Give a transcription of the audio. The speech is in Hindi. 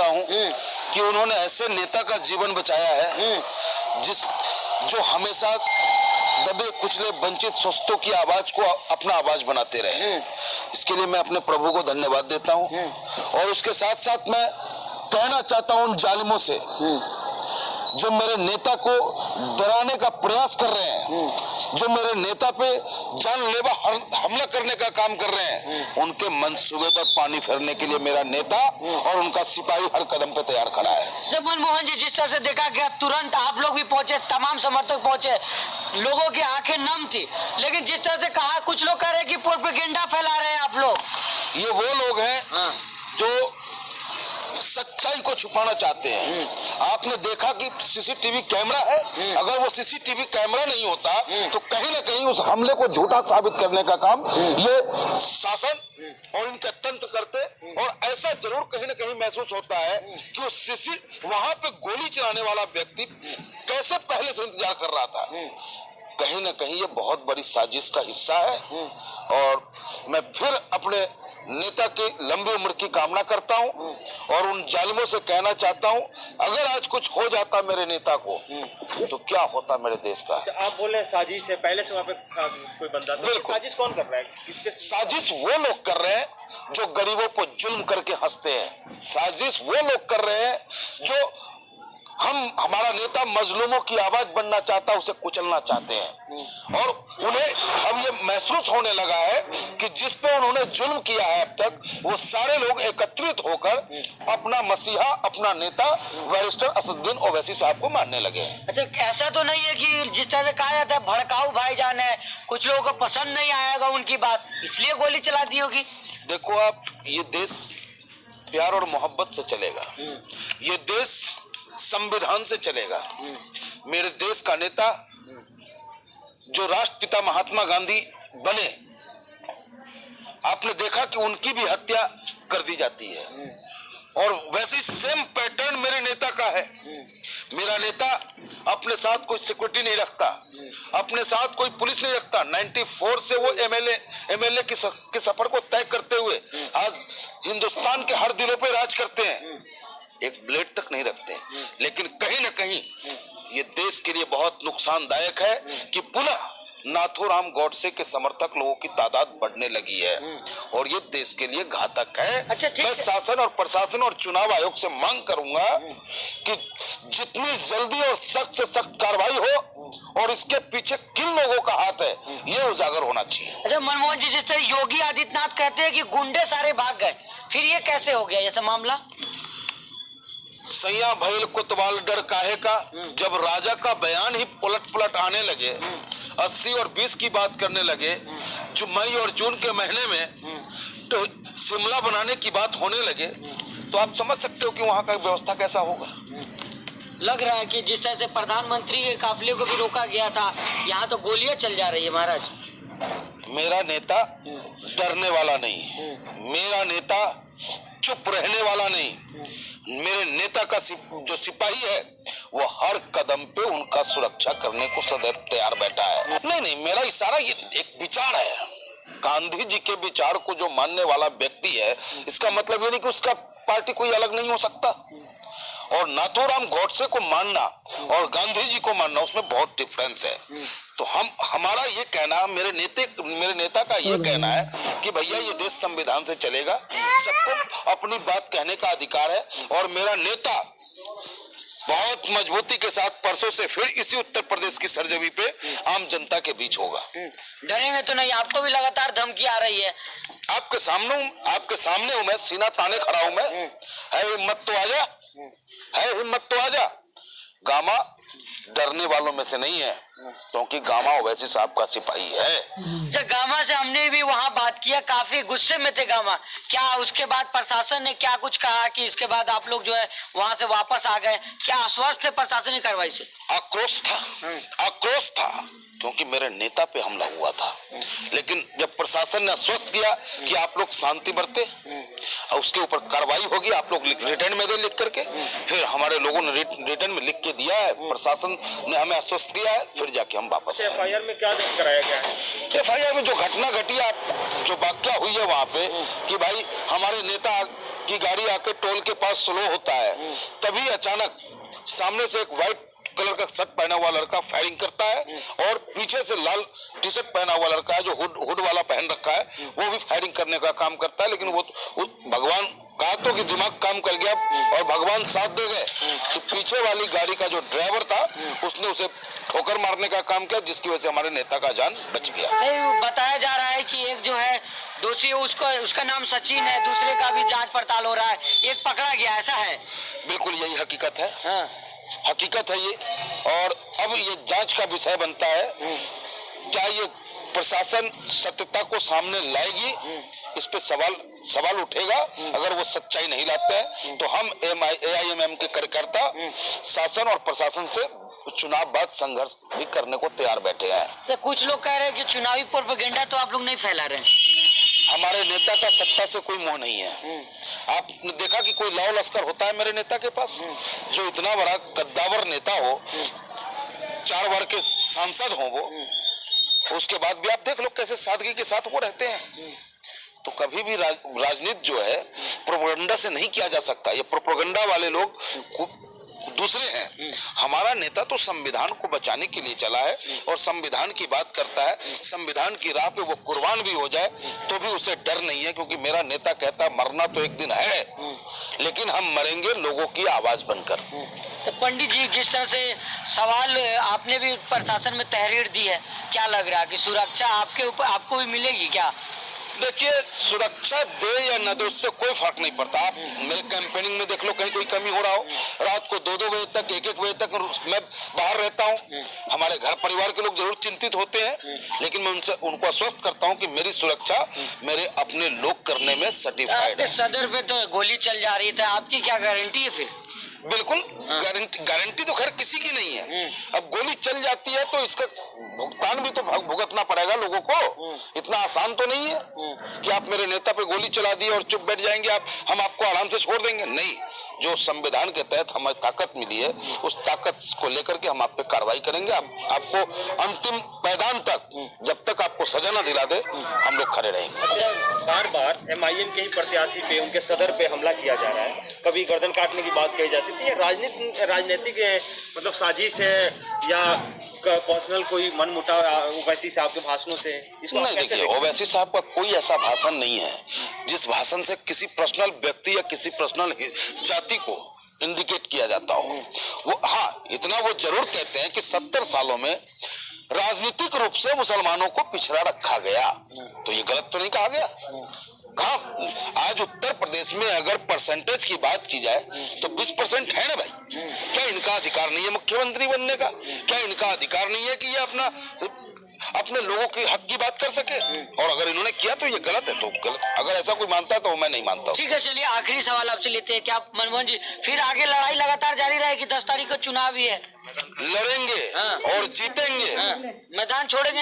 करता हूँ कि उन्होंने ऐसे नेता का जीवन बचाया है जो हमेशा दबे कुचले वंचित शोषितों की आवाज को अपना आवाज बनाते रहे। इसके लिए मैं अपने प्रभु को धन्यवाद देता हूँ और उसके साथ साथ मैं कहना चाहता हूँ उन जालिमों से जो मेरे नेता को डराने का प्रयास कर रहे हैं, जो मेरे नेता पे जानलेवा हमला करने का काम कर रहे हैं, उनके मंसूबे पर पानी फेरने के लिए मेरा नेता और उनका सिपाही हर कदम पे तैयार खड़ा है। जब मनमोहन जी जिस तरह से देखा गया, तुरंत आप लोग भी पहुंचे, तमाम समर्थक पहुंचे, लोगों की आंखें नम थी, लेकिन जिस तरह से कहा, कुछ लोग कह रहे हैं कि प्रोपेगेंडा फैला रहे हैं आप लोग। ये वो लोग हैं जो सच्चाई को छुपाना चाहते हैं। आपने देखा कि सीसीटीवी कैमरा है, अगर वो सीसीटीवी कैमरा नहीं होता तो कहीं ना कहीं उस हमले को झूठा साबित करने का काम ये शासन और इनके तंत्र करते, और ऐसा जरूर कहीं ना कहीं महसूस होता है कि उस वहां पे गोली चलाने वाला व्यक्ति कैसे पहले से इंतजार कर रहा था। कहीं ना कहीं ये बहुत बड़ी साजिश का हिस्सा है और मैं फिर अपने नेता की लंबी उम्र की कामना करता हूं और उन जालिमों से कहना चाहता हूं, अगर आज कुछ हो जाता मेरे नेता को तो क्या होता मेरे देश का। आप बोले साजिश है, पहले से वहाँ पे कोई बंदा था। साजिश कौन कर रहा है? साजिश वो लोग कर रहे हैं जो गरीबों को जुल्म करके हंसते हैं। साजिश वो लोग कर रहे हैं जो हमारा नेता मजलूमों की आवाज बनना चाहता है, उसे कुचलना चाहते हैं। और उन्हें अब ये महसूस होने लगा है कि जिस पे उन्होंने जुल्म किया है अब तक, वो सारे लोग एकत्रित होकर अपना मसीहा, अपना नेता बैरिस्टर असदुद्दीन ओवैसी साहब को मारने लगे हैं। अच्छा, ऐसा तो नहीं है कि जिस तरह से कहा जाता है भड़काऊ भाईजान है, कुछ लोगों को पसंद नहीं आएगा उनकी बात, इसलिए गोली चला दी होगी? देखो आप, ये देश प्यार और मोहब्बत से चलेगा, ये देश संविधान से चलेगा। मेरे देश का नेता जो राष्ट्रपिता महात्मा गांधी बने, आपने देखा कि उनकी भी हत्या कर दी जाती है और वैसे ही सेम पैटर्न मेरे नेता का है। मेरा नेता अपने साथ कोई सिक्योरिटी नहीं रखता, अपने साथ कोई पुलिस नहीं रखता। 94 से वो एमएलए की सफर को तय करते हुए आज हिंदुस्तान के हर दिलों पे राज करते हैं, एक ब्लेड तक नहीं रखते। लेकिन कहीं ना कहीं ये देश के लिए बहुत नुकसानदायक है कि पुनः नाथूराम गॉडसे के समर्थक लोगों की तादाद बढ़ने लगी है और ये देश के लिए घातक है। मैं शासन और प्रशासन और चुनाव आयोग से मांग करूंगा कि जितनी जल्दी और सख्त से सख्त कार्रवाई हो और इसके पीछे किन लोगों का हाथ है ये उजागर होना चाहिए। अच्छा मनमोहन जी, जिस तरह योगी आदित्यनाथ कहते हैं कि गुंडे सारे भाग गए, फिर ये कैसे हो गया ये मामला? सैया भैल कोतवाल डर काहे का, जब राजा का बयान ही पलट आने लगे, 80 और 20 की बात करने लगे, जो मई और जून के महीने में तो शिमला बनाने की बात होने लगे, तो आप समझ सकते हो कि वहाँ का व्यवस्था कैसा होगा। लग रहा है कि जिस तरह से प्रधानमंत्री के काफिले को भी रोका गया था, यहाँ तो गोलियां चल जा रही है महाराज। मेरा नेता डरने वाला नहीं, मेरा नेता चुप रहने वाला नहीं, मेरे नेता का जो सिपाही है वो हर कदम पे उनका सुरक्षा करने को सदैव तैयार बैठा है। नहीं, मेरा इशारा ये एक विचार है, गांधी जी के विचार को जो मानने वाला व्यक्ति है, इसका मतलब ये नहीं कि उसका पार्टी कोई अलग नहीं हो सकता। और नाथूराम गॉडसे को मानना और गांधी जी को मानना, उसमें बहुत डिफरेंस है। तो हमारा ये कहना, मेरे नेता का ये कहना है कि भैया ये देश संविधान से चलेगा, सबको अपनी बात कहने का अधिकार है और मेरा नेता बहुत मजबूती के साथ परसों से फिर इसी उत्तर प्रदेश की सरजमी पे आम जनता के बीच होगा। डरेंगे तो नहीं? आपको भी लगातार धमकी आ रही है। आपके सामने हूँ मैं, सीना ताने खड़ा हूँ मैं। है हिम्मत तो आजा, है हिम्मत तो आजा। गामा डरने वालों में से नहीं है, क्योंकि गामा ओवैसी साहब का सिपाही है। जब गामा से हमने भी वहाँ बात किया, काफी गुस्से में थे गामा। क्या उसके बाद प्रशासन ने क्या कुछ कहा कि इसके बाद आप लोग जो है वहाँ से वापस आ गए? क्या आश्वस्त थे प्रशासनिक कार्रवाई से? आक्रोश था क्योंकि मेरे नेता पे हमला हुआ था, लेकिन जब प्रशासन ने आश्वस्त किया कि आप लोग शांति बरते और उसके ऊपर कार्रवाई होगी, आप लोग रिटर्न में दे लिख करके, फिर हमारे लोगों ने रिटर्न में लिख के दिया है, प्रशासन प्रशासन ने हमें आश्वस्त किया है, फिर जाके हम वापस आए। FIR में क्या दर्ज कराया गया है? FIR में जो घटना घटी है, जो वाकया हुई है वहाँ पे कि भाई हमारे नेता की गाड़ी आके टोल के पास स्लो होता है, तभी अचानक सामने से एक व्हाइट कलर का शर्ट पहना हुआ लड़का फायरिंग करता है और पीछे से लाल टी शर्ट पहना हुआ लड़का है जो हुड वाला पहन रखा है, वो भी फायरिंग करने का काम करता है। लेकिन वो भगवान कहा तो कि दिमाग काम कर गया और भगवान साथ दे गए कि पीछे वाली गाड़ी का जो ड्राइवर था उसने उसे ठोकर मारने का काम किया, जिसकी वजह से हमारे नेता का जान बच गया। नहीं, बताया जा रहा है कि एक जो है दोषी उसका नाम सचिन है, दूसरे का भी जांच पड़ताल हो रहा है, एक पकड़ा गया, ऐसा है? बिल्कुल यही हकीकत है। हाँ। हकीकत है ये, और अब ये जांच का विषय बनता है, क्या ये प्रशासन सत्यता को सामने लाएगी, इस पे सवाल उठेगा। अगर वो सच्चाई नहीं लाते हैं तो हम AIMM के कार्यकर्ता शासन और प्रशासन से चुनाव बाद संघर्ष भी करने को तैयार बैठे हैं। तो कुछ लोग कह रहे हैं कि चुनावी प्रोपेगेंडा तो आप लोग नहीं फैला रहे हैं। हमारे नेता का सत्ता से कोई मोह नहीं है। आपने देखा कि कोई लाव लश्कर होता है मेरे नेता के पास? जो इतना बड़ा कद्दावर नेता हो, 4 बार के सांसद हो वो, उसके बाद भी आप देख लो कैसे सादगी के साथ वो रहते हैं। तो कभी भी राजनीति जो है प्रोपेगेंडा से नहीं किया जा सकता। ये प्रोपेगेंडा वाले लोग दूसरे हैं। हमारा नेता तो संविधान को बचाने के लिए चला है और संविधान की बात करता है। संविधान की राह पे वो कुर्बान भी हो जाए तो भी उसे डर नहीं है, क्योंकि मेरा नेता कहता है मरना तो एक दिन है, लेकिन हम मरेंगे लोगों की आवाज बनकर। तो पंडित जी, जिस तरह से सवाल आपने भी प्रशासन में तहरीर दी है, क्या लग रहा है कि सुरक्षा आपके ऊपर आपको भी मिलेगी क्या? देखिए, सुरक्षा दे या न दे उससे कोई फर्क नहीं पड़ता। आप मेरे कैंपेनिंग में देख लो, कहीं कोई कमी हो रहा हो, रात को 2-2 बजे तक 1-1 बजे तक मैं बाहर रहता हूँ। हमारे घर परिवार के लोग जरूर चिंतित होते हैं, लेकिन मैं उनको आश्वस्त करता हूँ कि मेरी सुरक्षा मेरे अपने लोग करने में सर्टिफाइड है। सदर पे तो गोली चल जा रही थी, आपकी क्या गारंटी है फिर? बिल्कुल गारंटी तो खैर किसी की नहीं है। अब गोली चल जाती है तो इसका भुगतान भी तो भुगतना पड़ेगा लोगों को। इतना आसान तो नहीं है कि आप मेरे नेता पे गोली चला दिए और चुप बैठ जाएंगे, हम आपको आराम से छोड़ देंगे। नहीं, जो संविधान के तहत हमें ताकत मिली है, उस ताकत को लेकर के हम आप पे कार्रवाई करेंगे। आपको अंतिम मैदान तक, जब तक आपको सजा न दिला दे, हम लोग खड़े रहेंगे। बार MIM के ही प्रत्याशी पे, उनके सदर पे हमला किया जा रहा है, कभी गर्दन काटने की बात कही जाती थी। ये राजनीतिक मतलब साजिश है या पर्सनल कोई मनमुटाव ओवैसी साहब के भाषणों से? नहीं, देखिए, ओवैसी साहब का कोई ऐसा भाषण नहीं है जिस भाषण से किसी पर्सनल व्यक्ति या किसी पर्सनल जाति को इंडिकेट किया जाता हो। वो हाँ, इतना वो जरूर कहते हैं कि 70 सालों में राजनीतिक रूप से मुसलमानों को पिछड़ा रखा गया। तो ये गलत तो नहीं कहा गया? कहा आज उत्तर प्रदेश में अगर परसेंटेज की बात की जाए तो 20% है ना भाई। क्या इनका अधिकार नहीं है मुख्यमंत्री बनने का? क्या इनका अधिकार नहीं है कि ये अपने लोगों के हक की बात कर सके? और अगर इन्होंने किया तो ये गलत है, तो गलत। अगर ऐसा कोई मानता है तो मैं नहीं मानता। ठीक है, चलिए आखिरी सवाल आपसे लेते हैं। क्या मनमोहन जी, फिर आगे लड़ाई लगातार जारी रहेगी? 10 तारीख को चुनाव भी है, लड़ेंगे और जीतेंगे। मैदान छोड़ेंगे